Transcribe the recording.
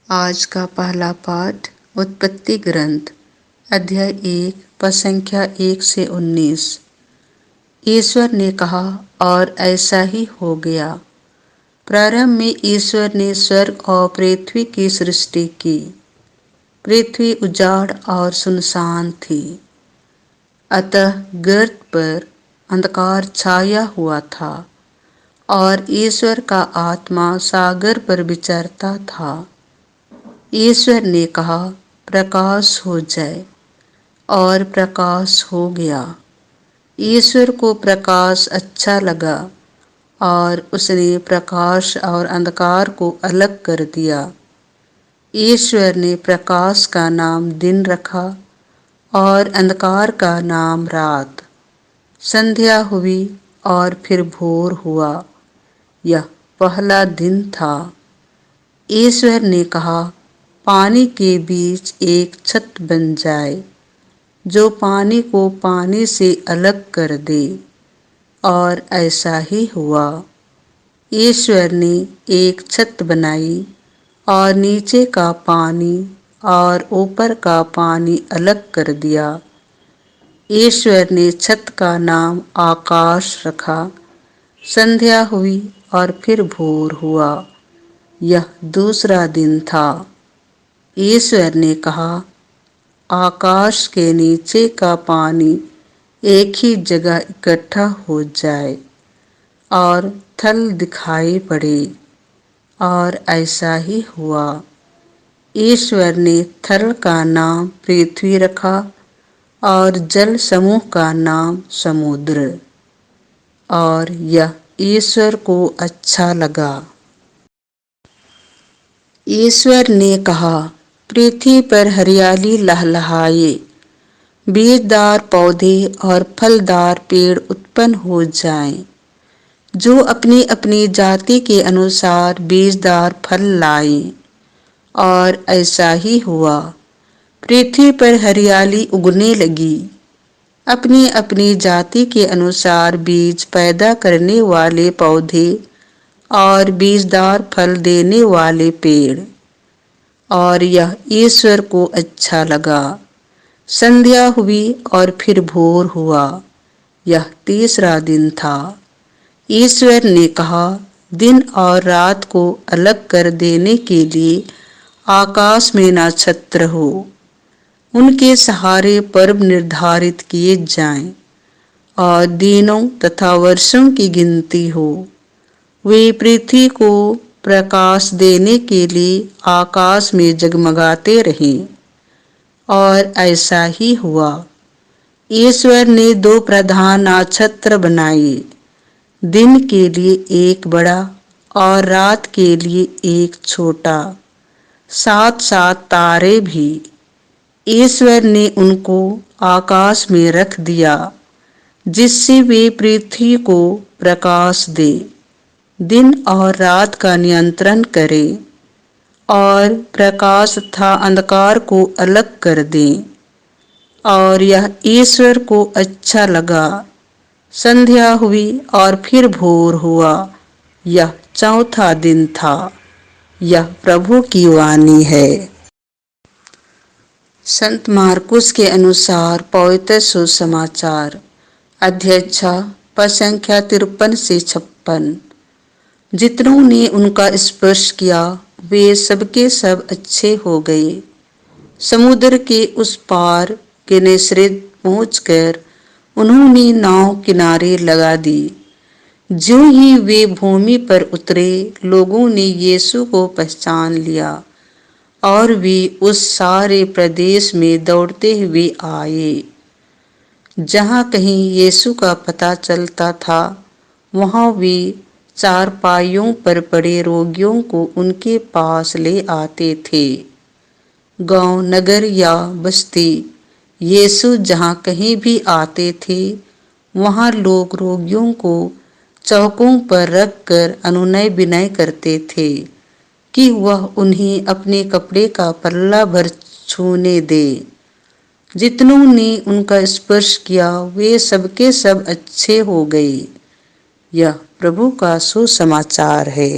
आज का पहला पाठ उत्पत्ति ग्रंथ अध्याय 1 पद संख्या 1 से 19। ईश्वर ने कहा और ऐसा ही हो गया। प्रारंभ में ईश्वर ने स्वर्ग और पृथ्वी की सृष्टि की। पृथ्वी उजाड़ और सुनसान थी, अतः गर्त पर अंधकार छाया हुआ था और ईश्वर का आत्मा सागर पर विचरता था। ईश्वर ने कहा, प्रकाश हो जाए, और प्रकाश हो गया। ईश्वर को प्रकाश अच्छा लगा और उसने प्रकाश और अंधकार को अलग कर दिया। ईश्वर ने प्रकाश का नाम दिन रखा और अंधकार का नाम रात। संध्या हुई और फिर भोर हुआ, यह पहला दिन था। ईश्वर ने कहा, पानी के बीच एक छत बन जाए जो पानी को पानी से अलग कर दे, और ऐसा ही हुआ। ईश्वर ने एक छत बनाई और नीचे का पानी और ऊपर का पानी अलग कर दिया। ईश्वर ने छत का नाम आकाश रखा। संध्या हुई और फिर भोर हुआ, यह दूसरा दिन था। ईश्वर ने कहा, आकाश के नीचे का पानी एक ही जगह इकट्ठा हो जाए और थल दिखाई पड़े, और ऐसा ही हुआ। ईश्वर ने थल का नाम पृथ्वी रखा और जल समूह का नाम समुद्र, और यह ईश्वर को अच्छा लगा। ईश्वर ने कहा, पृथ्वी पर हरियाली लहलहाए, बीजदार पौधे और फलदार पेड़ उत्पन्न हो जाएं, जो अपनी अपनी जाति के अनुसार बीजदार फल लाएं। और ऐसा ही हुआ। पृथ्वी पर हरियाली उगने लगी, अपनी अपनी जाति के अनुसार बीज पैदा करने वाले पौधे और बीजदार फल देने वाले पेड़, और यह ईश्वर को अच्छा लगा। संध्या हुई और फिर भोर हुआ, यह तीसरा दिन था। ईश्वर ने कहा, दिन और रात को अलग कर देने के लिए आकाश में नक्षत्र हो, उनके सहारे पर्व निर्धारित किए जाएं, और दिनों तथा वर्षों की गिनती हो। वे पृथ्वी को प्रकाश देने के लिए आकाश में जगमगाते रहें, और ऐसा ही हुआ। ईश्वर ने दो प्रधान नक्षत्र बनाए, दिन के लिए एक बड़ा और रात के लिए एक छोटा, सात सात तारे भी। ईश्वर ने उनको आकाश में रख दिया, जिससे वे पृथ्वी को प्रकाश दे, दिन और रात का नियंत्रण करें, और प्रकाश तथा अंधकार को अलग कर दें। और यह ईश्वर को अच्छा लगा। संध्या हुई और फिर भोर हुआ, यह चौथा दिन था। यह प्रभु की वाणी है। संत मार्कुस के अनुसार पवित्र सुसमाचार अध्याय 6 पद संख्या 53 से 56। जितनों ने उनका स्पर्श किया वे सबके सब अच्छे हो गए। समुद्र के उस पार गेनेसरेत पहुंचकर उन्होंने नाव किनारे लगा दी। ज्यों ही वे भूमि पर उतरे, लोगों ने यीशु को पहचान लिया और वे उस सारे प्रदेश में दौड़ते हुए आए। जहाँ कहीं यीशु का पता चलता था, वहाँ वे चारपाइयों पर पड़े रोगियों को उनके पास ले आते थे। गांव, नगर या बस्ती, यीशु जहाँ कहीं भी आते थे, वहाँ लोग रोगियों को चौकों पर रखकर अनुनय विनय करते थे कि वह उन्हें अपने कपड़े का पल्ला भर छूने दे। जितनों ने उनका स्पर्श किया वे सबके सब अच्छे हो गए। यह प्रभु का सुसमाचार है।